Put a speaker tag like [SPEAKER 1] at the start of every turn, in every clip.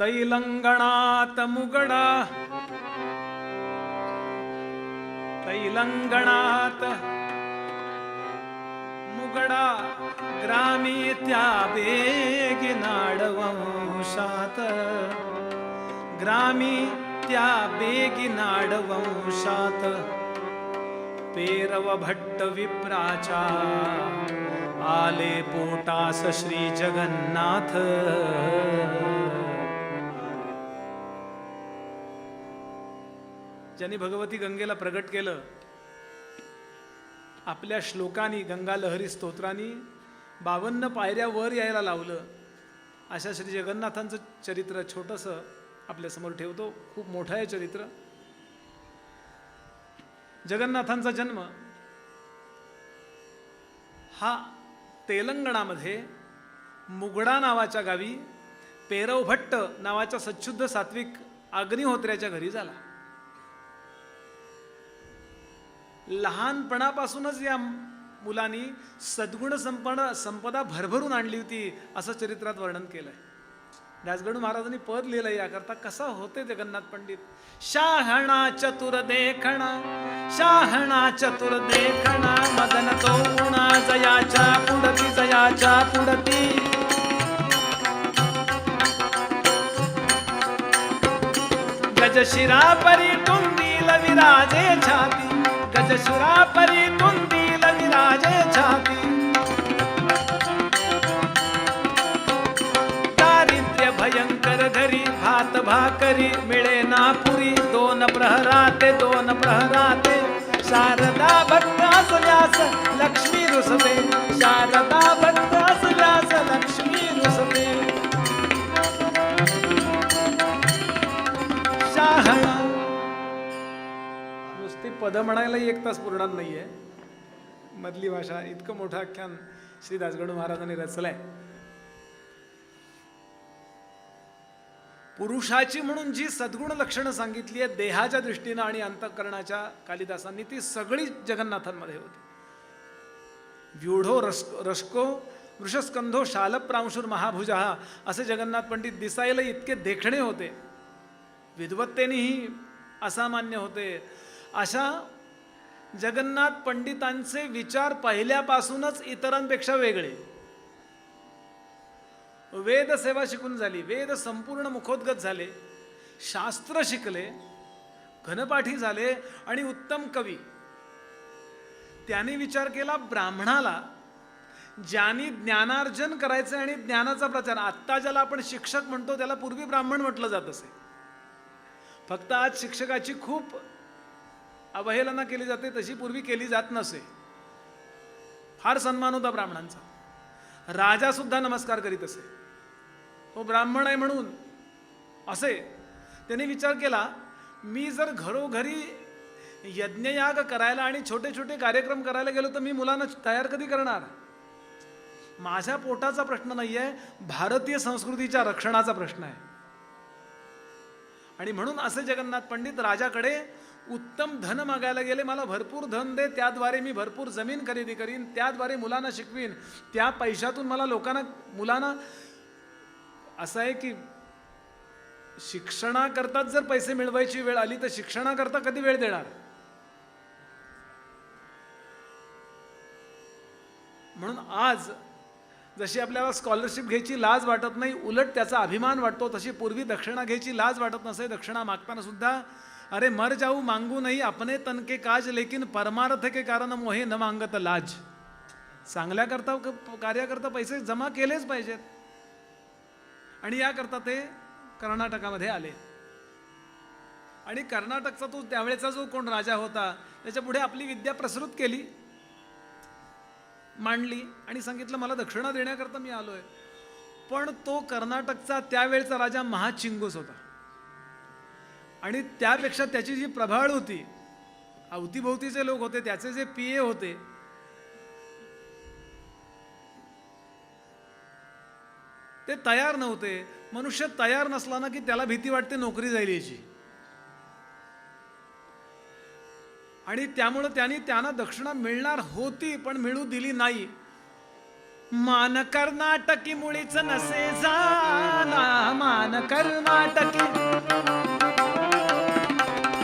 [SPEAKER 1] तैलंगणात मुगडा, तैलंगणात मुगडा, ग्रामी त्या बेगी नाडवंशात, ग्रामी त्या बेगी नाडवंशात, पेरव भट्ट विप्राचा आले पोटास श्री जगन्नाथ. ज्यांनी भगवती गंगेला प्रगट केलं आपल्या श्लोकांनी, गंगा लहरी स्तोत्रांनी 52 पायऱ्या वर यायला लावलं, अशा श्री जगन्नाथांचं चरित्र छोटंसं आपल्या समोर ठेवतो. खूप मोठं आहे चरित्र. जगन्नाथांचा जन्म हा तेलंगणामध्ये मुगडा नावाच्या गावी पेरव भट्ट नावाच्या सच्छुद्ध सात्विक अग्निहोत्र्याच्या घरी झाला. लहानपणापासूनच या मुलांनी सद्गुण संपदा भरभरून आणली होती असं चरित्रात वर्णन केलंय. दासगणू महाराजांनी पद लिहिलं याकरता, कसा होते जगन्नाथ पंडित. शाहणा चतुर देखणा, शाहणा चतुर देखणा, मदन तो उणा जयाच्या पुढती, जयाच्या पुढती. गजशिरा परी तुंदील विराजे छाती, गजशिरा परी तुंदील विराजे छाती. भयंकर घरी भात भाकरी मिळे ना पुरी, 2 प्रहराते 2 प्रहराते. शारदा भक्त असल्यास लक्ष्मी रुसते, शारदा भक्त असल्यास लक्ष्मी रुसते. शाहणा नुसती पद म्हणायलाही 1 तास पुरणार नाहीये. मधली भाषा इतकं मोठं आख्यान श्री दासगणू महाराजांनी रचलंय. पुरुषाची म्हणून जी सद्गुण लक्षणं सांगितली आहेत देहाच्या दृष्टीनं आणि अंतःकरणाच्या, कालिदासांनी ती सगळी जगन्नाथांमध्ये होती. व्यूढो रस्को वृषस्कंधो शालप्रांशुर महाभुजा, असे जगन्नाथ पंडित दिसायला इतके देखणे होते, विद्वत्तेनेही असामान्य होते. अशा जगन्नाथ पंडितांचे विचार पहिल्यापासूनच इतरांपेक्षा वेगळे. वेद सेवा शिकून झाली, वेद संपूर्ण मुखोद्गत झाले, शास्त्र शिकले, घनपाठी झाले आणि उत्तम कवी. त्याने विचार केला, ब्राह्मणाला ज्यांनी ज्ञानार्जन करायचं आणि ज्ञानाचा प्रचार, आत्ता ज्याला आपण शिक्षक म्हणतो त्याला पूर्वी ब्राह्मण म्हटलं जात असे. फक्त आज शिक्षकाची खूप अवहेलना केली जाते, तशी पूर्वी केली जात नसे. फार सन्मान होता ब्राह्मणांचा. राजा सुद्धा नमस्कार करीत असे, तो ब्राह्मण आहे म्हणून. असे त्याने विचार केला, मी जर घरोघरी यज्ञयाग करायला आणि छोटे छोटे कार्यक्रम करायला गेलो तर मी मुलांना तयार कधी करणार. माझ्या पोटाचा प्रश्न नाही आहे, भारतीय संस्कृतीच्या रक्षणाचा प्रश्न आहे. आणि म्हणून असे जगन्नाथ पंडित राजाकडे उत्तम धन मागायला गेले. मला भरपूर धन दे, त्याद्वारे मी भरपूर जमीन खरेदी करीन, त्याद्वारे मुलांना शिकवीन, त्या पैशातून मला मुलांना. असं आहे की शिक्षणाकरताच जर पैसे मिळवायची वेळ आली तर शिक्षणाकरता कधी वेळ देणार. म्हणून आज जशी आपल्याला स्कॉलरशिप घ्यायची लाज वाटत नाही, उलट त्याचा अभिमान वाटतो, तशी पूर्वी दक्षिणा घ्यायची लाज वाटत नसे. दक्षिणा मागताना सुद्धा अरे मर जाऊ मांगू नाही अपने तन के काज, लेकिन परमार्थ के कारण मोहे न मांगत लाज. चांगल्या करता कार्याकरता पैसे जमा केलेच पाहिजेत. आणि याकरता ते कर्नाटकामध्ये आले. आणि कर्नाटकचा तो त्यावेळेचा जो कोण राजा होता त्याच्या पुढे आपली विद्या प्रसृत केली, मांडली आणि सांगितलं मला दक्षिणा देण्याकरता मी आलोय. पण तो कर्नाटकचा त्यावेळचा राजा महाचिंगूस होता. आणि त्यापेक्षा त्याची जी प्रभाळ होती, अवतीभोवतीचे लोक होते, त्याचे जे पीए होते, ते तयार नव्हते. मनुष्य तयार नसला ना की त्याला भीती वाटते नोकरी जाईल याची. आणि त्यामुळे त्यांना दक्षिणा मिळणार होती पण मिळू दिली नाही. मान कर्नाटकी मुळीच नसे झाला, मान कर्नाटकी,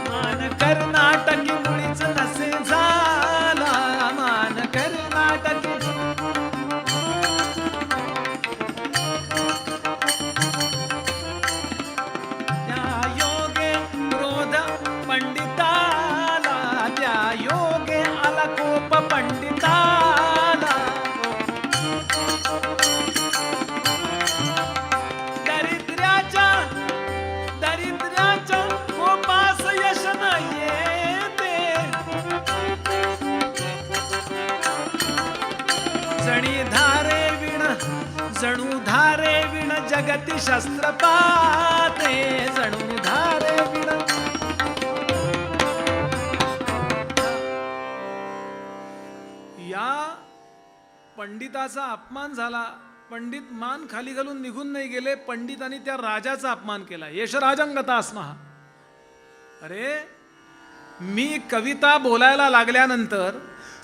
[SPEAKER 1] मान कर्नाटकी मुळीच नसे झाला, मान कर्नाटकी. त्या योगे क्रोध पंडिताला, त्या योगे आला कोप पंडिताला. दरिद्र्याच्या कोपास यश न येते, जणू धारे विण जगती शस्त्र पाते, जणू धारे विण. या पंडिताचा अपमान झाला. पंडित मान खाली घालून निघून नाही गेले, पंडितांनी त्या राजाचा अपमान केला. यशराजंगता स्महा. अरे मी कविता बोलायला लागल्यानंतर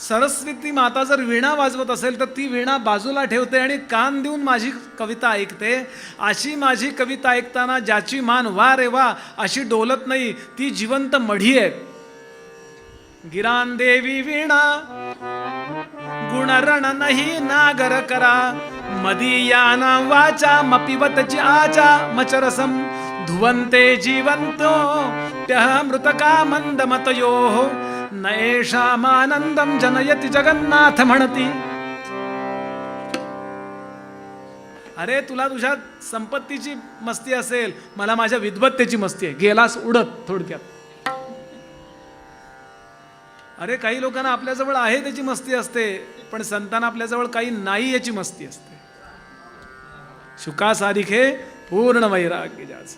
[SPEAKER 1] सरस्वती माता जर वीणा वाजवत असेल तर ती वीणा बाजूला ठेवते आणि कान देऊन माझी कविता ऐकते. अशी माझी कविता ऐकताना ज्याची मान वा रे वा अशी डोलत नाही, ती जिवंत मढी आहे. गिरान देवी वीणा गुणरण नाही नागर करा, मदीयाना वाचा मपिवतची आचा मचरसम धुवंते जीवंतो त्यः मृतका मंदमतयो नएषामानंदम जनयति जगन्नाथ म्हणती. अरे तुला तुझ्या संपत्तीची मस्ती असेल, मला माझ्या विद्वत्तेची मस्ती आहे. गेलास उडत थोडक्यात. अरे काही लोकांना आपल्याजवळ आहे त्याची मस्ती असते, पण संतांना आपल्याजवळ काही नाही याची मस्ती असते. शुकासारिखे पूर्ण वैराग्य ज्याचं.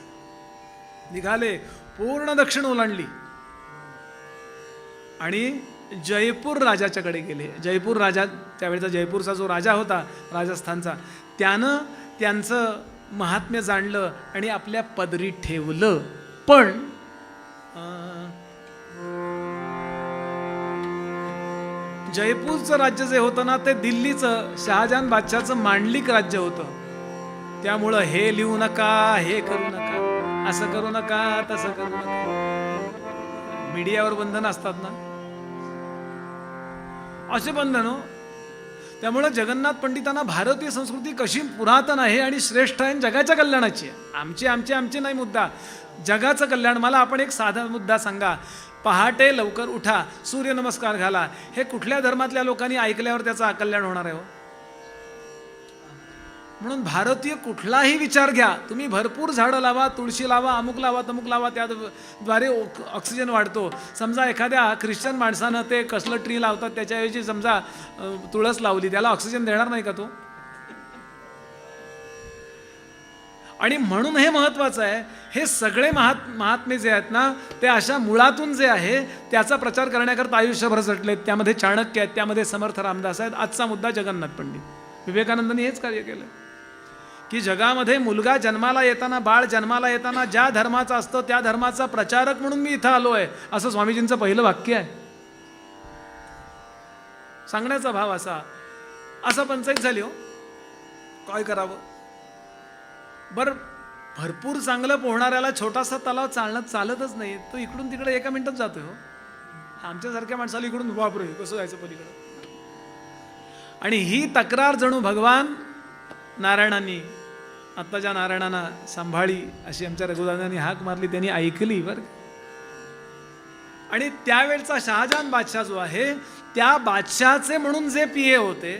[SPEAKER 1] निघाले, पूर्ण दक्षिण ओलांडली आणि जयपूर राजाच्याकडे गेले. जयपूर राजा, त्यावेळेचा जयपूरचा जो राजा होता राजस्थानचा, त्यानं त्यांचं महात्म्य जाणलं आणि आपल्या पदरी ठेवलं. पण जयपूरचं राज्य जे होतं ना, ते दिल्लीचं शहाजहान बादशाहचं मांडलिक राज्य होतं. त्यामुळं हे लिहू नका, हे करू नका, असं करू नका, तसं करू नका. मीडियावर बंधन असतात ना, असे बंधन हो. त्यामुळं जगन्नाथ पंडितांना भारतीय संस्कृती कशी पुरातन आहे आणि श्रेष्ठ आहे, जगाच्या कल्याणाची आहे. आमची नाही मुद्दा, जगाचं कल्याण. मला आपण एक साधा मुद्दा सांगा. पहाटे लवकर उठा, सूर्यनमस्कार घाला, हे कुठल्या धर्मातल्या लोकांनी ऐकल्यावर त्याचं कल्याण होणार आहे हो? म्हणून भारतीय कुठलाही विचार घ्या तुम्ही, भरपूर झाडं लावा, तुळशी लावा, अमुक लावा, तमुक लावा, त्याद्वारे ऑक्सिजन वाढतो. समजा एखाद्या ख्रिश्चन माणसानं ते कसलं ट्री लावतात, त्याच्याऐवजी समजा तुळस लावली, त्याला ऑक्सिजन देणार नाही का तो? आणि म्हणून हे महत्त्वाचं आहे. हे सगळे महात्मे जे आहेत ना, ते अशा मुळातून जे आहे त्याचा प्रचार करण्याकरता आयुष्यभर झटलेत. त्यामध्ये चाणक्य आहेत, त्यामध्ये समर्थ रामदास आहेत. आजचा मुद्दा जगन्नाथ पंडित. विवेकानंदांनी हेच कार्य केलं की जगामध्ये मुलगा जन्माला येताना, बाळ जन्माला येताना ज्या धर्माचा असतं त्या धर्माचा प्रचारक म्हणून मी इथं आलो आहे, असं स्वामीजींचं पहिलं वाक्य आहे. सांगण्याचा भाव असा पंचायत झाली हो. काय करावं बरं. भरपूर चांगलं पोहणाऱ्याला छोटासा तलाव चालतच नाही, तो इकडून तिकडे एका मिनिटात जातोय हो. आमच्यासारख्या माणसाला इकडून वापरू कसं जायचं पलीकडं. आणि ही तक्रार जणू भगवान नारायणांनी, आत्ताच्या नारायणांना सांभाळी अशी आमच्या रघुदादांनी हाक मारली, त्यांनी ऐकली बरं. आणि त्यावेळचा शहाजहान बादशाह जो आहे, त्या बादशाहचे म्हणून जे पिये होते,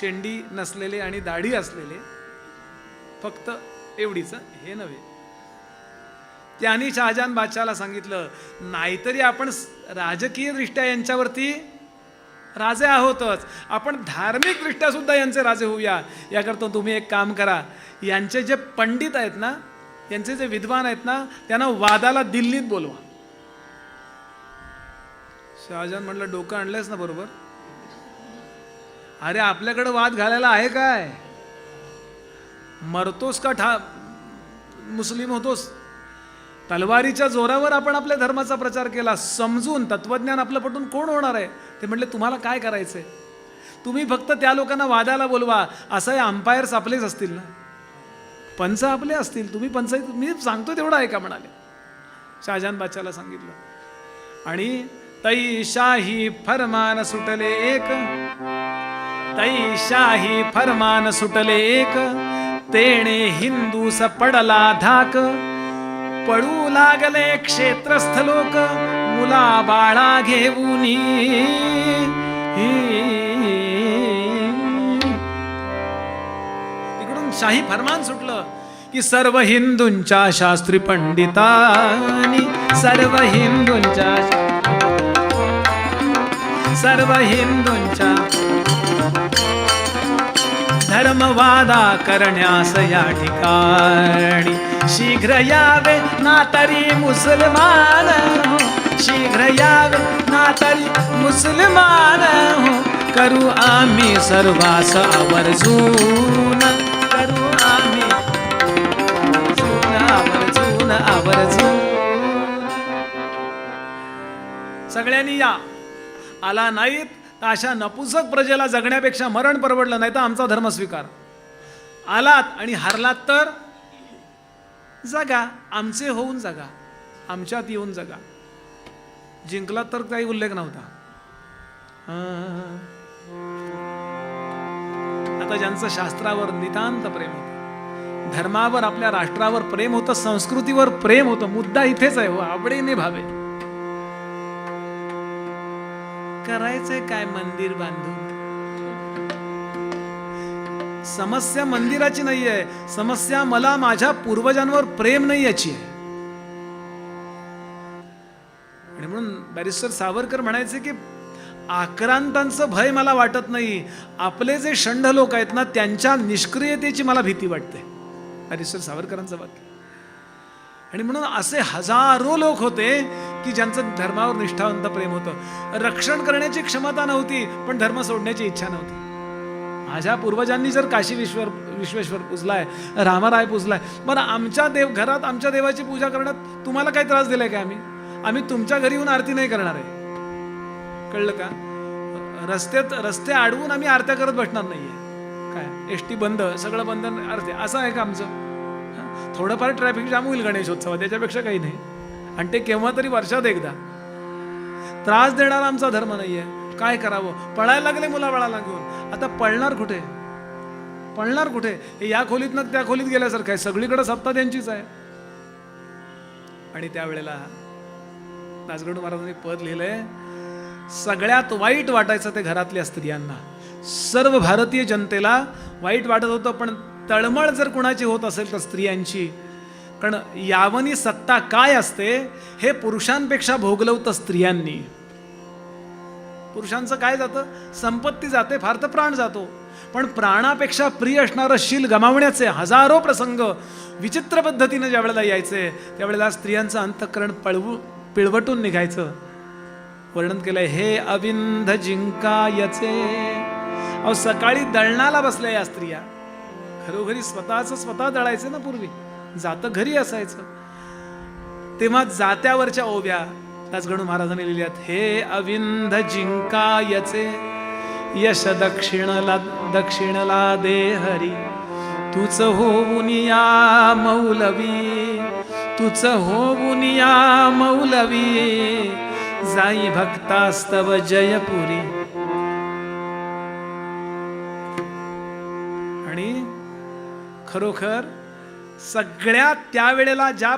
[SPEAKER 1] शेंडी नसलेले आणि दाढी असलेले, फक्त एवढीच, हे नव्हे, त्यांनी शहाजहान बादशाहला सांगितलं, नाहीतरी आपण राजकीय दृष्ट्या यांच्यावरती राजे आहोतच, आपण धार्मिक दृष्ट्या सुद्धा यांचे राजे होऊया. याकरता तुम्ही एक काम करा, यांचे जे पंडित आहेत ना, यांचे जे विद्वान आहेत ना, त्यांना वादाला दिल्लीत बोलवा. शहाजहान म्हणलं, डोकं आणलंयस ना बरोबर? अरे आपल्याकडे वाद घालायला आहे काय? मरतोस का मुस्लिम होतोस? तलवारीच्या जोरावर आपण आपल्या धर्माचा प्रचार केला. समजून तत्वज्ञान आपलं पटून कोण होणार आहे? ते म्हटले, तुम्हाला काय करायचंय? तुम्ही फक्त त्या लोकांना वादाला बोलवा, असं हे अंपायर्स आपलेच असतील ना, पंच आपले असतील, तुम्ही पंच, मी सांगतो तेवढं ऐका म्हणाले. शहाजहान बादशाला सांगितलं. आणि तै शाही फरमान सुटले एक, तै शाही फरमान सुटले एक, तेणे हिंदूस पडला धाक, पडू लागले क्षेत्रस्थ लोक, मुला बाळा घेऊनी. इकडून शाही फरमान सुटलं की सर्व हिंदूंच्या शास्त्री पंडितांनी, सर्व हिंदूंच्या धर्मवादा करण्यास या ठिकाणी शीघ्र यावे ना तरी मुसलमान हो, शीघ्र यावे ना तरी मुसलमान हो, करू आम्ही सर्वास आवर्जून, करू आम्ही आवर्जून. सगळ्यांनी या. आला नाहीत तर अशा नपुसक प्रजेला जगण्यापेक्षा मरण परवडलं, नाही तर आमचा धर्म स्वीकार. आलात आणि हरलात तर जगा, आमचे होऊन जगा, आमच्यात येऊन जगा. जिंकलात तर काही उल्लेख नव्हता. आता ज्यांचं शास्त्रावर नितांत प्रेम होतं, धर्मावर, आपल्या राष्ट्रावर प्रेम होतं, संस्कृतीवर प्रेम होतं, मुद्दा इथेच आहे हो, आवडीने भावे. करायचंय काय मंदिर बांधून? समस्या मंदिराची नाहीये, समस्या मला माझ्या पूर्वजांवर प्रेम नाही याची आहे. आणि म्हणून बॅरिस्टर सावरकर म्हणायचे की आक्रांतांचं भय मला वाटत नाही, आपले जे षंढ लोक आहेत ना त्यांच्या निष्क्रियतेची मला भीती वाटते. बॅरिस्टर सावरकरांचं वाक्य. आणि म्हणून असे हजारो लोक होते की ज्यांचं धर्मावर निष्ठावंत प्रेम होतं. रक्षण करण्याची क्षमता नव्हती पण धर्म सोडण्याची इच्छा नव्हती. माझ्या पूर्वजांनी जर काशी विश्वेश्वर पुजलाय, रामाराय पुजलाय, बरं आमच्या घरात आमच्या देवाची पूजा करण्यात तुम्हाला काही त्रास दिलाय का? आम्ही तुमच्या घरी येऊन आरती नाही करणार आहे, कळलं का? रस्ते अडवून आम्ही आरत्या करत बसणार नाहीये. काय एसटी बंद, सगळं बंद, आरती असं आहे का आमचं? थोडंफार ट्रॅफिक जाम होईल गणेशोत्सवात, त्याच्यापेक्षा काही नाही. आणि ते केव्हा तरी वर्षात एकदा. त्रास देणारा आमचा धर्म नाहीये. काय करावं? पळायला लागले मुलाबाळाला घेऊन. आता पळणार कुठे? पळणार कुठे? हे या खोलीतनं त्या खोलीत गेल्यासारखं आहे. सगळीकडे सत्ता त्यांचीच आहे. आणि त्यावेळेला दासगणू महाराजांनी पद लिहिलंय, सगळ्यात वाईट वाटायचं ते घरातल्या स्त्रियांना. सर्व भारतीय जनतेला वाईट वाटत होतं, पण तळमळ जर कुणाची होत असेल तर स्त्रियांची. कारण यावनी सत्ता काय असते हे पुरुषांपेक्षा भोगलं होतं स्त्रियांनी. पुरुषांचं काय जातं? संपत्ती जाते, फार तर प्राण जातो. पण प्राणापेक्षा प्रिय असणारं शील गमावण्याचे हजारो प्रसंग विचित्र पद्धतीने ज्या वेळेला यायचे त्यावेळेला स्त्रियांचं अंतःकरण पिळवटून निघायचं. वर्णन केलंय, हे अविंध जिंकायचे. अहो सकाळी दळणाला बसल्या या स्त्रिया, घरोघरी स्वतः दळायचे ना पूर्वी, जातं घरी असायचं. तेव्हा जात्यावरच्या ओव्या दासगणू महाराजांनी लिहिल्यात, हे अविंध जिंकायचे, यश दक्षिणला दे हरी, तुच होऊन या मौलवी, तुच होऊन या मौलवी, जाई भक्तास्तव जयपुरी. आणि खरोखर सगळ्यात त्यावेळेला ज्या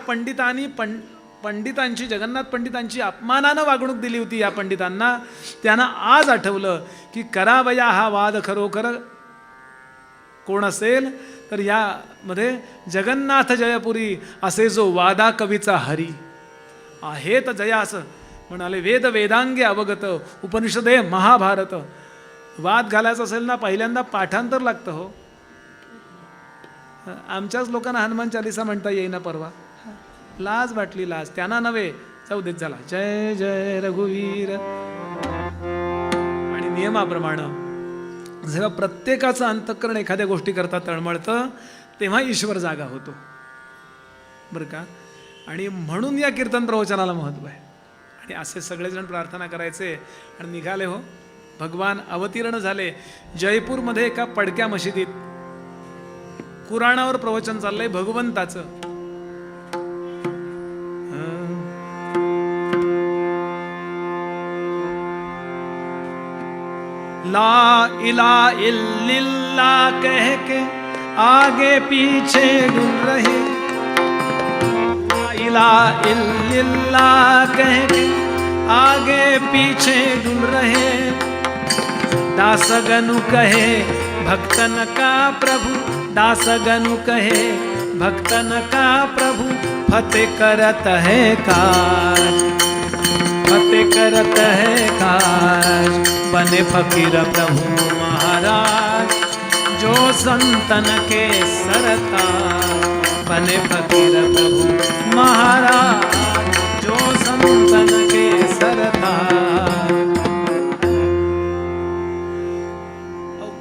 [SPEAKER 1] पंडितांची जगन्नाथ पंडितांची अपमानानं वागणूक दिली होती या पंडितांना, त्यांना आज आठवलं की करावया हा वाद खरोखर कोण असेल तर यामध्ये जगन्नाथ जयपुरी असे जो वादा कवीचा हरी आहे तर जया असं म्हणाले. वेद वेदांगे अवगत, उपनिषदे महाभारत. वाद घालायचा असेल ना पहिल्यांदा पाठांतर लागतं हो. आमच्याच लोकांना हनुमान चालिसा म्हणता येईना परवा, लाज वाटली, लाज. त्यांना नव्हे, जाऊ देत झाला, जय जय रघुवीर. आणि नियमाप्रमाणे जेव्हा प्रत्येकाचं अंतःकरण एखाद्या गोष्टी करता तळमळतं तेव्हा ईश्वर जागा होतो, बरं का? आणि म्हणून या कीर्तन प्रवचनाला महत्व आहे. आणि असे सगळेजण प्रार्थना करायचे आणि निघाले हो भगवान अवतीर्ण झाले. जयपूरमध्ये एका पडक्या मशिदीत कुराणावर प्रवचन चाललंय भगवंताचं. ला इला इल्लिल्ला कह के आगे पीछे डुल रहे, ला इला इल्लिल्ला कह के आगे पीछे डुल रहे. दासगनु कहे भक्तन का प्रभु, दासगनु कहे भक्तन का प्रभु, फतेह करत है काज, फतेह करत है काज. बने फकीर प्रभु महाराज जो संतन के सरताज, बने फकीर प्रभु महाराज जो संतन के सरताज.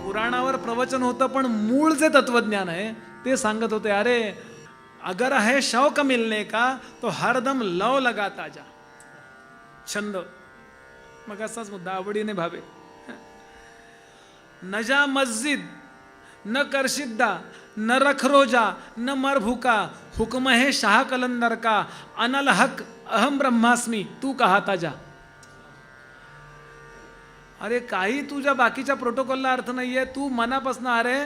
[SPEAKER 1] पुराणावर प्रवचन होतं पण मूळ जे तत्वज्ञान आहे ते सांगत होते. अरे अगर है शौक मिलने का तो हरदम लव लगाता जा. छंद मग असाच मुद्दा, आवडीने भावे. न जा मस्जिद न कर सिद्धा, न रख रोजा न मर भूका, हुक्म है शाह कलंदर का, अनल हक अहम ब्रह्मास्मी तू कहाता जा. अरे काही तुझ्या बाकीच्या प्रोटोकॉलला अर्थ नाहीये. तू मनापासून, अरे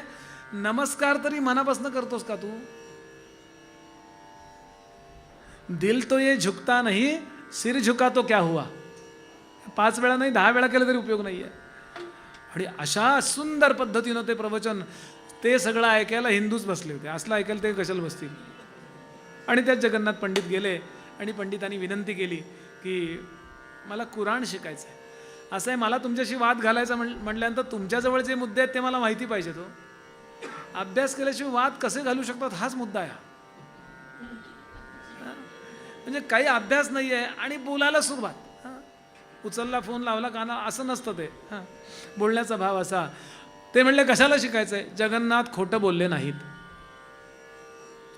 [SPEAKER 1] नमस्कार तरी मनापासून करतोस का तू? दिल तो ये झुकता नहीं, सिर झुका तो क्या हुआ. 5 वेळा नाही 10 वेळा केलं तरी उपयोग नाहीये. आणि अशा सुंदर पद्धतीनं ते प्रवचन, ते सगळं ऐकायला हिंदूच बसले होते. असलं ऐकायला ते कशाला बसतील. आणि त्यात जगन्नाथ पंडित गेले आणि पंडितांनी विनंती केली की मला कुराण शिकायचं आहे. असं आहे, मला तुमच्याशी वाद घालायचा म्हटल्यानंतर तुमच्याजवळ जे मुद्दे आहेत ते मला माहिती पाहिजे. तो अभ्यास केल्याशिवाय वाद कसे घालू शकतात हाच मुद्दा आहे. म्हणजे काही अभ्यास नाही आहे आणि बोलायला सुरुवात, उचलला फोन लावला काना, असं नसतं ते. बोलण्याचा भाव असा. ते म्हणले कशाला शिकायचंय? जगन्नाथ खोटं बोलले नाहीत,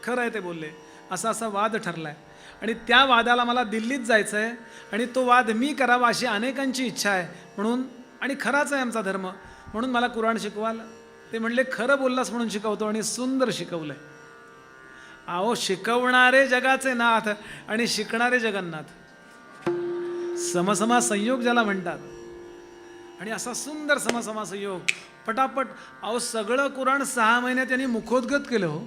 [SPEAKER 1] खरं आहे ते बोलले. असा असा वाद ठरलाय आणि त्या वादाला मला दिल्लीत जायचं आहे आणि तो वाद मी करावा अशी अनेकांची इच्छा आहे. म्हणून, आणि खराच आहे आमचा धर्म, म्हणून मला कुराण शिकवाल. ते म्हणले खरं बोललास म्हणून शिकवतो, आणि सुंदर शिकवलंय. अहो शिकवणारे जगाचे नाथ आणि शिकणारे जगन्नाथ, समसमा संयोग ज्याला म्हणतात. आणि असा सुंदर समसमा संयोग पटापट. अहो सगळं कुराण 6 महिन्यात त्यांनी मुखोद्गत केलं. हो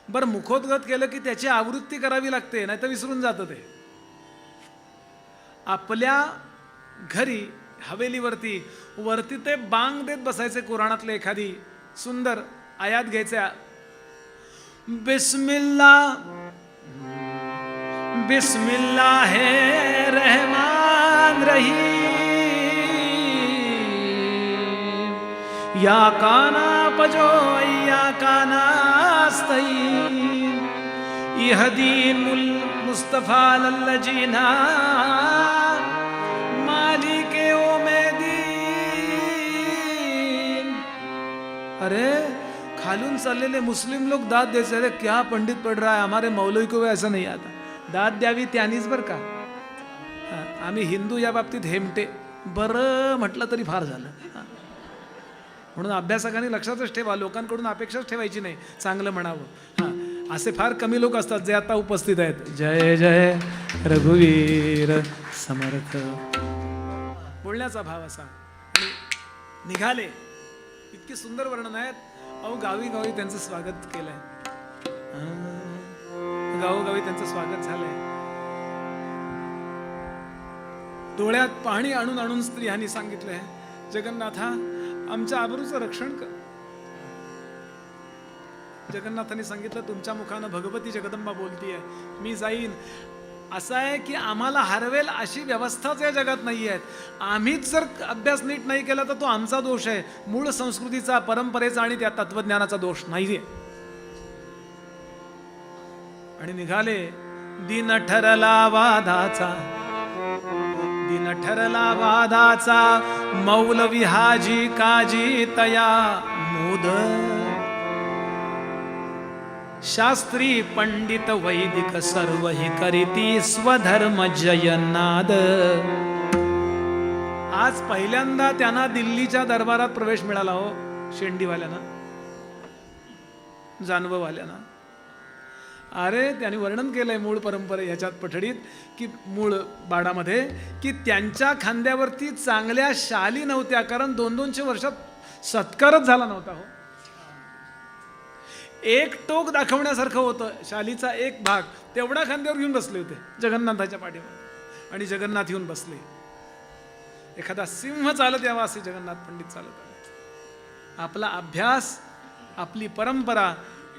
[SPEAKER 1] बरं, मुखोद्गत केलं की त्याची आवृत्ती करावी लागते, नाही तर विसरून जातं ते. आपल्या घरी हवेलीवरती वरती ते बांग देत बसायचे. कुराणातले एखादी सुंदर आयात घ्यायच्या. बिस्मिल्लाह बिस्मिल्लाह रहमान रहीम, या काना पजो या काना इहदीन मुस्तफा लल्लजीना मालिके ओमेदीन. अरे खालून चाललेले मुस्लिम लोक दाद द्यायचे, अरे क्या पंडित पड रहा है, हमारे मौलवी को ऐसा नहीं आता. दाद द्यावी त्यांनीच बरं का. आम्ही हिंदू या बाबतीत हेमटे. बरं म्हटलं तरी फार झालं. म्हणून अभ्यासकांनी लक्षातच ठेवा, लोकांकडून अपेक्षाच ठेवायची नाही चांगलं म्हणावं. असे फार कमी लोक असतात जे आता उपस्थित आहेत. जय जय रघुवीर समर्थ. बोलण्याचा भाव असा. आणि निघाले. इतकी सुंदर वर्णन आहेत. अहो गावी गावी त्यांचं स्वागत केलंय, गावोगावी त्यांचं स्वागत झालंय. डोळ्यात पाणी आणून आणून स्त्रियांनी सांगितलंय, जगन्नाथा आमच्या आबरूचं रक्षण कर. जगन्नाथांनी सांगितलं, तुमच्या मुखानं भगवती जगदंबा बोलतीये, मी जाईन. असं आहे की आम्हाला हरवेल अशी व्यवस्थाच या जगात नाही आहे. आम्हीच जर अभ्यास नीट नाही केला तर तो आमचा दोष आहे. मूळ संस्कृतीचा, परंपरेचा आणि त्या तत्वज्ञानाचा दोष नाहीये. आणि निघाले. दिन ठरला वादाचा, दिन ठरला वादाचा, मौलवी हाजी काजी तया मोद. शास्त्री पंडित वैदिक सर्व ही करीती स्वधर्म जयनाद. आज पहिल्यांदा त्यांना दिल्लीच्या दरबारात प्रवेश मिळाला हो, शेंडीवाल्यांना, जानववाल्यांना. अरे त्यांनी वर्णन केलंय मूळ परंपरे ह्याच्यात पठडीत, की मूळ बाडामध्ये, की त्यांच्या खांद्यावरती चांगल्या शाली नव्हत्या, कारण 200-200 वर्षात सत्कारच झाला नव्हता हो. एक टोक दाखवण्यासारखं होतं, शालीचा एक भाग तेवढा खांद्यावर घेऊन बसले होते जगन्नाथाच्या पाठीवर, आणि जगन्नाथ येऊन बसले. एखादा सिंह चालत यावा असे जगन्नाथ पंडित चालत आले. आपला अभ्यास, आपली परंपरा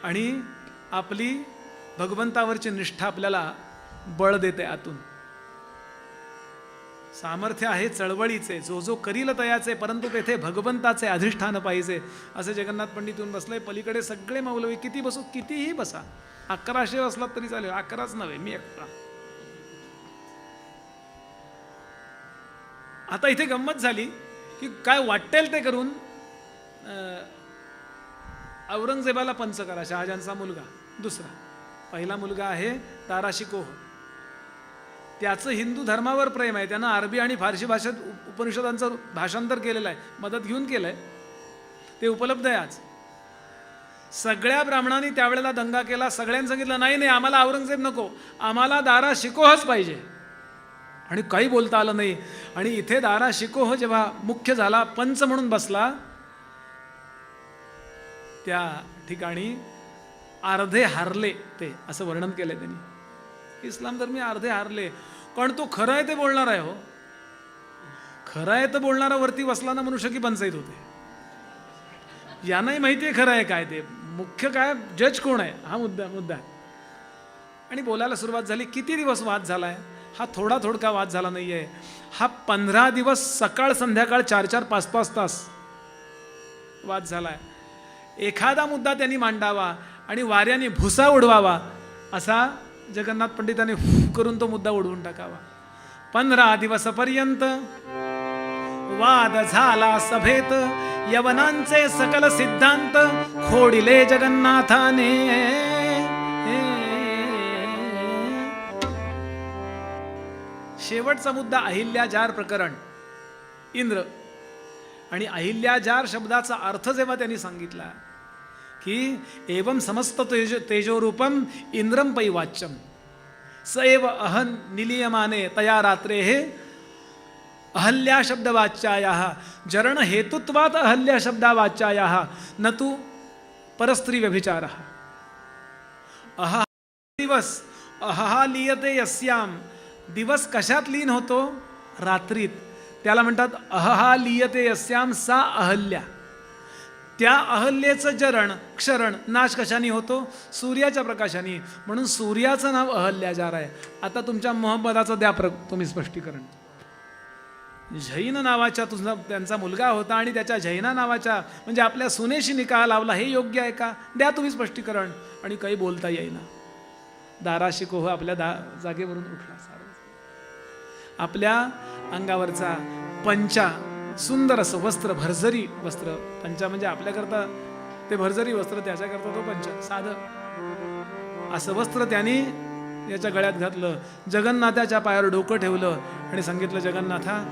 [SPEAKER 1] आणि आपली भगवंतावरची निष्ठा आपल्याला बळ देते आतून. सामर्थ्य आहे चळवळीचे, जो जो करील तयाचे, परंतु तेथे भगवंताचे अधिष्ठान पाहिजे, असे जगन्नाथ पंडित येऊन बसले. पलीकडे सगळे मौलवी, किती बसू, कितीही बसा, 1100 बसलात तरी चालेल, 11च नव्हे, मी एकटा. आता इथे गंमत झाली की काय वाटेल ते करून औरंगजेबाला पंच करा. शहाजहानचा मुलगा दुसरा, पहिला मुलगा आहे दाराशिकोह. त्याचं हिंदू धर्मावर प्रेम आहे, त्यानं अरबी आणि फारसी भाषेत उपनिषदांचं भाषांतर केलेलं आहे, मदत घेऊन केलंय, ते उपलब्ध आहे आज. सगळ्या ब्राह्मणांनी त्यावेळेला दंगा केला, सगळ्यांनी सांगितलं नाही नाही, आम्हाला औरंगजेब नको, आम्हाला दाराशिकोहच पाहिजे, आणि काही बोलता आलं नाही. आणि इथे दाराशिकोह जेव्हा मुख्य झाला, पंच म्हणून बसला, त्या ठिकाणी अर्धे हारले ते, असं वर्णन केलंय त्यांनी. इस्लाम धर्मी अर्धे हारले, कारण तो खरं आहे ते बोलणार आहे हो. खरं आहे तर बोलणारा वरती बसला ना, मनुष्य की पंचायत होते. यांनाही माहिती आहे खरं आहे काय ते, मुख्य काय, जज कोण आहे, हा मुद्दा आहे. आणि बोलायला सुरुवात झाली. किती दिवस वाद झालाय हा, थोडा थोडका वाद झाला नाहीये हा, 15 दिवस सकाळ संध्याकाळ 4-4, 5-5 तास वाद झालाय. एखादा मुद्दा त्यांनी मांडावा आणि वाऱ्याने भुसा उडवावा, असा जगन्नाथ पंडितांनी करून तो मुद्दा उडवून टाकावा. 15 दिवसापर्यंत वाद झाला सभेत, यवनांचे सकल सिद्धांत खोडिले जगन्नाथाने. शेवटचा मुद्दा अहिल्याजार प्रकरण. इंद्र आणि अहिल्याजार शब्दाचा अर्थ जेव्हा त्यांनी सांगितला की एवं समस्त तेजोरूपम इंद्रम पै वाच्यम स एव अहन निलीयमाने तया रात्रे हे अहल्या शब्दवाच्यायाः जरण हेतुत्वात अहल्या शब्दावाच्यायाः न तु परस्त्री व्यभिचारः. अहा दिवस, अहा लीयते यस्याम, दिवस कशात लीन होतो, रात्रीत, त्याला म्हणतात अहा लीयते यस्याम सा अहल्या. त्या अहल्येचं जरण, क्षरण, नाश कशाने होतो, सूर्याच्या प्रकाशाने, म्हणून सूर्याचं नाव अहल्याजार आहे. आता तुमच्या मोहम्मदाचं द्या तुम्ही स्पष्टीकरण. झैन नावाच्या तुझा त्यांचा मुलगा होता आणि त्याच्या झैना नावाच्या म्हणजे आपल्या सुनेशी निकाह लावला, हे योग्य आहे का, द्या तुम्ही स्पष्टीकरण. आणि काही बोलता येईना. दाराशिकोह आपल्या जागेवरून उठला. आपल्या अंगावरचा पंचा, सुंदर असं वस्त्र, भरजरी वस्त्र, पंचा म्हणजे आपल्याकरता ते भरजरी वस्त्र, त्याच्याकरता तो पंचा, साधं असं वस्त्र त्यांनी याच्या गळ्यात घातलं. जगन्नाथाच्या पायावर डोकं ठेवलं आणि सांगितलं, जगन्नाथा,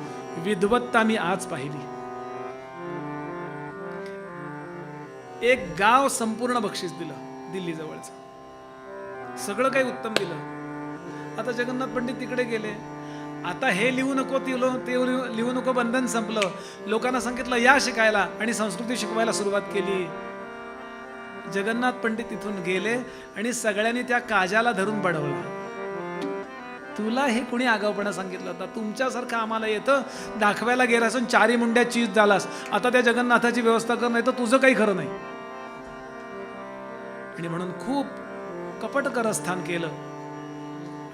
[SPEAKER 1] विद्वत्ता मी आज पाहिली. एक गाव संपूर्ण बक्षीस दिलं दिल्ली जवळचं, सगळं काही उत्तम दिलं. आता जगन्नाथ पंडित तिकडे गेले. आता हे लिहू नको, ते लिहू नको, बंधन संपलं. लोकांना सांगितलं या शिकायला, आणि संस्कृती शिकवायला सुरुवात केली. जगन्नाथ पंडित तिथून गेले आणि सगळ्यांनी त्या काजाला धरून बडवला. तुला हे कुणी आगाऊपणा सांगितलं होता, तुमच्यासारखं आम्हाला येतं, दाखवायला गेलास आणि 4 मुंड्या चीज झालास, आता त्या जगन्नाथाची व्यवस्था कर, नाही तर तुझं काही खरं नाही. आणि म्हणून खूप कपटकरस्थान केलं.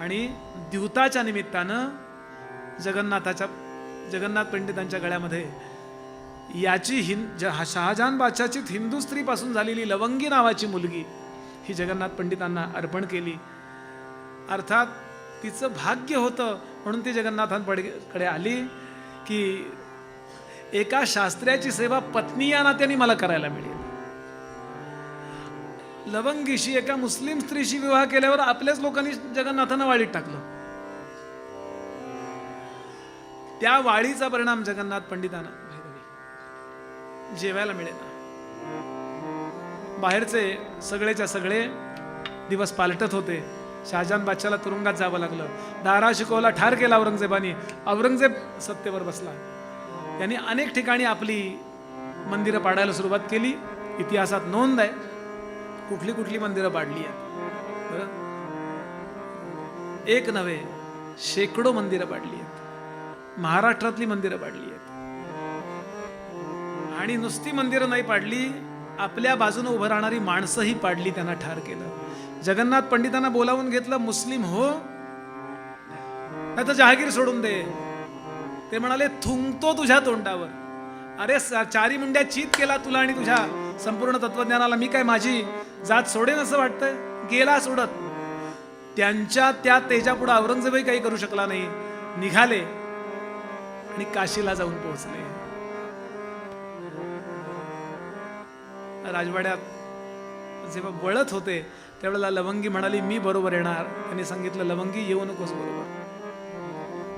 [SPEAKER 1] आणि द्यूताच्या निमित्तानं जगन्नाथ पंडितांच्या गळ्यामध्ये याची शहाजहान बादशाची हिंदू स्त्रीपासून झालेली लवंगी नावाची मुलगी ही जगन्नाथ पंडितांना अर्पण केली. अर्थात तिचं भाग्य होतं म्हणून ती जगन्नाथांकडे आली की एका शास्त्र्याची सेवा पत्नी या नात्याने मला करायला मिळेल. लवंगीशी, एका मुस्लिम स्त्रीशी विवाह केल्यावर आपल्याच लोकांनी जगन्नाथांना वाळीत टाकलं. त्या वाळीचा परिणाम जगन्नाथ पंडितांना जेवायला मिळेना. बाहेरचे सगळेच्या सगळे दिवस पालटत होते. शहाजहान बादशाला तुरुंगात जावं लागलं. दारा शिकोला ठार केला औरंगजेबाने. औरंगजेब सत्तेवर बसला. त्यांनी अनेक ठिकाणी आपली मंदिरं पाडायला सुरुवात केली. इतिहासात नोंद आहे कुठली कुठली मंदिरं पाडली आहेत. एक नव्हे शेकडो मंदिरं पाडली आहेत. महाराष्ट्रातली मंदिरं पाडली आहेत. आणि नुसती मंदिरं नाही पाडली, आपल्या बाजूने उभं राहणारी माणसंही पाडली, त्यांना ठार केलं. जगन्नाथ पंडितांना बोलावून घेतलं. मुस्लिम हो नाही तर जहागीर सोडून दे. ते म्हणाले थुंकतो तुझ्या तोंडावर. अरे चारी मुंड्या चीत केला तुला आणि तुझ्या संपूर्ण तत्वज्ञानाला. मी काय माझी जात सोडेन असं वाटतंय? गेला सोडत. त्यांच्या त्या तेजापुढे औरंगजेबही काही करू शकला नाही. निघाले आणि काशीला जाऊन पोहोचले. राजवाड्यात जेव्हा वळत होते त्यावेळेला लवंगी म्हणाली मी बरोबर येणार. त्यांनी सांगितलं लवंगी येऊ नकोस बरोबर.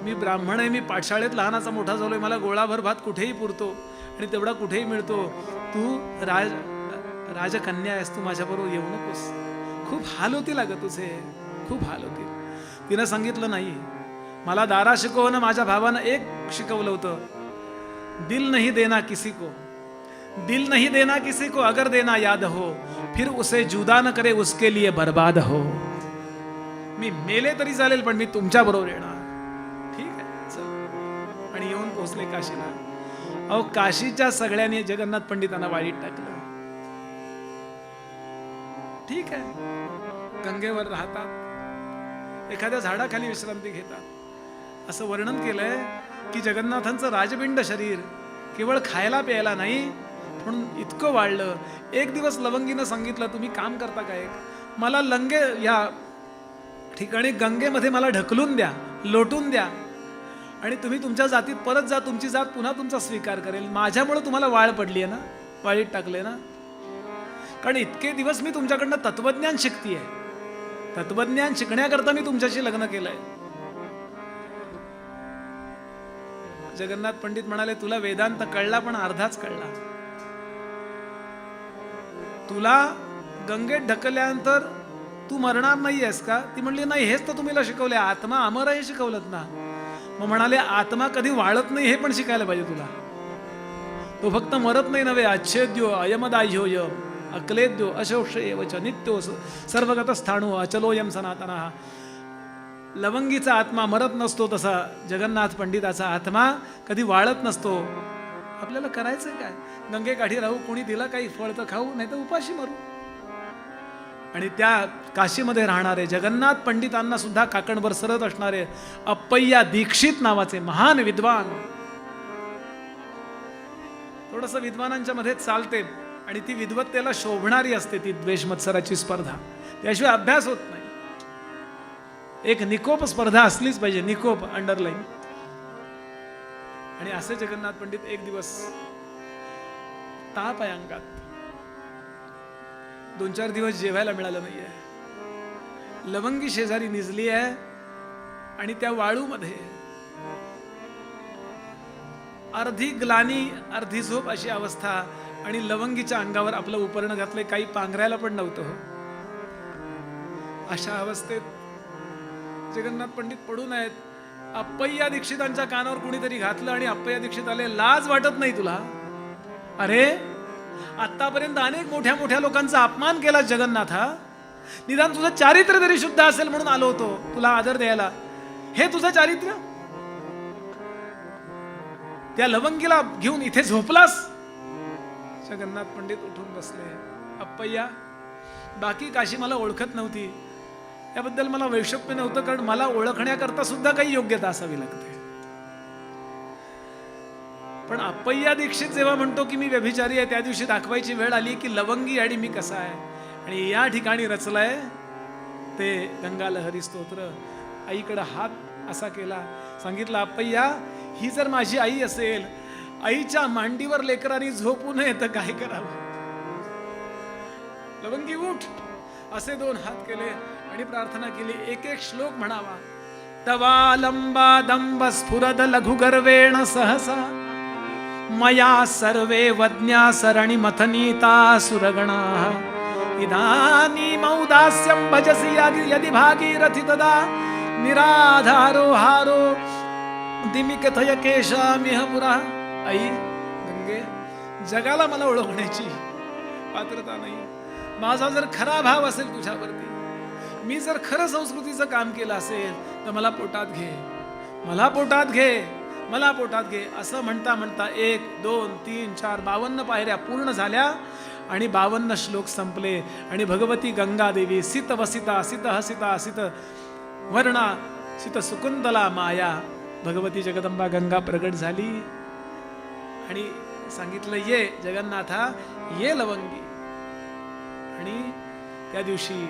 [SPEAKER 1] मी ब्राह्मण आहे, मी पाठशाळेत लहानाचा मोठा झालोय, मला गोळाभर भात कुठेही पुरतो आणि तेवढा कुठेही मिळतो. तू राजकन्या आहेस, तू माझ्याबरोबर येऊ नकोस. खूप हाल होतील अगं तुझे, खूप हाल होतील. तिनं सांगितलं नाही. मला दारा शिकवणं माझ्या भावानं एक शिकवलं होतं, दिल नहीं देना किसी को, दिल नहीं देना किसी को, अगर देना याद हो फिर उसे जुदा न करे उसके लिए बर्बाद हो. मी मेले तरी चालेल पण मी तुमच्या बरोबर येणार. ठीक आहे चल. आणि येऊन पोहोचले काशीला. अहो काशीच्या सगळ्यांनी जगन्नाथ पंडितांना वाळीत टाकलं. ठीक आहे, गंगेवर राहतात, एखाद्या झाडाखाली विश्रांती घेतात. असं वर्णन केलंय की जगन्नाथांचं राजपिंड शरीर केवळ खायला प्यायला नाही म्हणून इतकं वाढलं. एक दिवस लवंगीनं सांगितलं तुम्ही काम करता का, एक मला लंगे या ठिकाणी गंगेमध्ये मला ढकलून द्या, लोटून द्या आणि तुम्ही तुमच्या जातीत परत जा, तुमची जात पुन्हा तुमचा स्वीकार करेल. माझ्यामुळे तुम्हाला वाळ पडली आहे ना, वाळीत टाकले ना. कारण इतके दिवस मी तुमच्याकडनं तत्वज्ञान शिकतीये, तत्वज्ञान शिकण्याकरता मी तुमच्याशी लग्न केलंय. जगन्नाथ पंडित म्हणाले तुला वेदांत कळला पण अर्धाच कळला. तुला गंगेत ढकलल्यानंतर तू मरणार नाही आहेस का? ती म्हणली नाही, हेच तर तुम्हाला शिकवले, आत्मा अमर आहे शिकवलं ना. मग म्हणाले आत्मा कधी वाळत नाही हे पण शिकायला पाहिजे तुला. तो फक्त मरत नाही नव्हे, अच्छेद्यो अयमदाह्योय अक्लेद्यो अशोषेवच नित्यो सर्वगत स्थाणू अचलोयम सनातनः. लवंगीचा आत्मा मरत नसतो तसा जगन्नाथ पंडिताचा आत्मा कधी वाळत नसतो. आपल्याला करायचं काय? गंगेकाठी राहू, कोणी दिला काही फळ तर खाऊ, नाही तर उपाशी मरू. आणि त्या काशीमध्ये राहणारे जगन्नाथ पंडितांना सुद्धा काकणभर सरत असणारे अप्पय्या दीक्षित नावाचे महान विद्वान. थोडस विद्वानांच्या मध्ये चालते आणि ती विद्वत्तेला शोभणारी असते ती द्वेष मत्सराची स्पर्धा, त्याशिवाय अभ्यास होत नाही. एक निकोप स्पर्धा असलीच पाहिजे, निकोप अंडरलाईन. आणि असे जगन्नाथ पंडित एक दिवस ताप आहे अंगात, 2-4 दिवस जेवायला मिळालं नाहीये. लवंगी शेजारी निजली आहे आणि त्या वाळूमध्ये अर्धी ग्लानी अर्धी झोप अशी अवस्था. आणि लवंगीच्या अंगावर आपलं उपरण घातलंय, काही पांघरायला पण नव्हतं. अशा अवस्थेत जगन्नाथ पंडित पडून आहेत. अप्पय्या दीक्षितांच्या कानावर कुणीतरी घातलं आणि अप्पय्या दीक्षित आले, लाज वाटत नाही तुला? अरे आतापर्यंत अनेक मोठ्या मोठ्या लोकांचा अपमान केला जगन्नाथा, निदान तुझं चारित्र्य तरी शुद्ध असेल म्हणून आलो होतो तुला आदर द्यायला. हे तुझं चारित्र्य? त्या लवंगीला घेऊन इथे झोपलास? जगन्नाथ पंडित उठून बसले. अप्पय्या, बाकी काशी मला ओळखत नव्हती, याबद्दल मला वैषम्य नव्हतं, कारण मला ओळखण्याकरता सुद्धा काही योग्यता असावी लागते. पण अप्पय्या दीक्षित जेव्हा म्हणतो की मी व्यभिचारी आहे, त्या दिवशी दाखवायची वेळ आली की लवंगी आणि मी कसा आहे. आणि या ठिकाणी रचलंय ते गंगा लहरी स्तोत्र. आईकडे हात असा केला, सांगितलं अप्पय्या, ही जर माझी आई असेल, आईच्या मांडीवर लेकरांनी झोपू नये तर काय करावं? लवंगी उठ, असे 2 हात केले आणि प्रार्थना केली. एक एक श्लोक म्हणावा. तवालंबादंब स्फुरद लघुगर्वेण सहसा मया सर्वे वज्ञा सरणी मथनीता सुरगणाः इदानीमौदास्यं भजसि यदि भागीरथि तदा निराधारो हारो दिमिकथय केशामिह पुरा. आई गंगे, जगाला मला ओळखण्याची पात्रता नाही. माझा जर खरा भाव असेल तुझ्यावरती, मी जर खरं संस्कृतीचं काम केलं असेल तर मला पोटात घे, मला पोटात घे, मला पोटात घे. असं म्हणता म्हणता 1 2 3 4 52 पायऱ्या पूर्ण झाल्या आणि 52 श्लोक संपले. आणि भगवती गंगादेवी सित वसिता सित हसिता सित वर्णा सित सुकुंतला माया, भगवती जगदंबा गंगा प्रगट झाली आणि सांगितलं, ये जगन्नाथा, ये लवंगी. आणि त्या दिवशी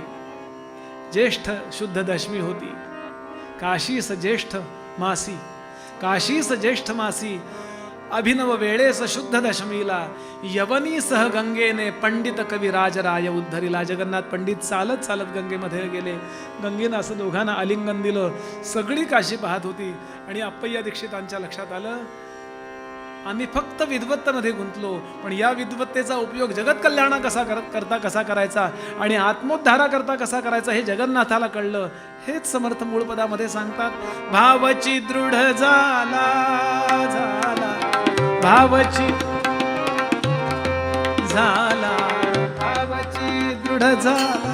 [SPEAKER 1] ज्येष्ठ शुद्ध दशमी होती. काशीस ज्येष्ठ मासी, काशीस ज्येष्ठ मासी अभिनव वेळेस शुद्ध दशमीला यवनी सह गंगेने पंडित कवी राजराय उद्धरिला. जगन्नाथ पंडित चालत चालत गंगेमध्ये गेले. गंगेनं असं दोघांना आलिंगन दिलं. सगळी काशी पाहत होती आणि अप्पय्या दीक्षितांच्या लक्षात आलं, आम्ही फक्त विद्वत्तेमध्ये गुंतलो, पण या विद्वत्तेचा उपयोग जगत कल्याणा कसा करायचा आणि आत्मोद्धारा करता कसा करायचा हे जगन्नाथाला कळलं. हेच समर्थ मूळपदामध्ये सांगतात, भावची दृढ झाला झाला, भावची झाला, भावची दृढ झाला,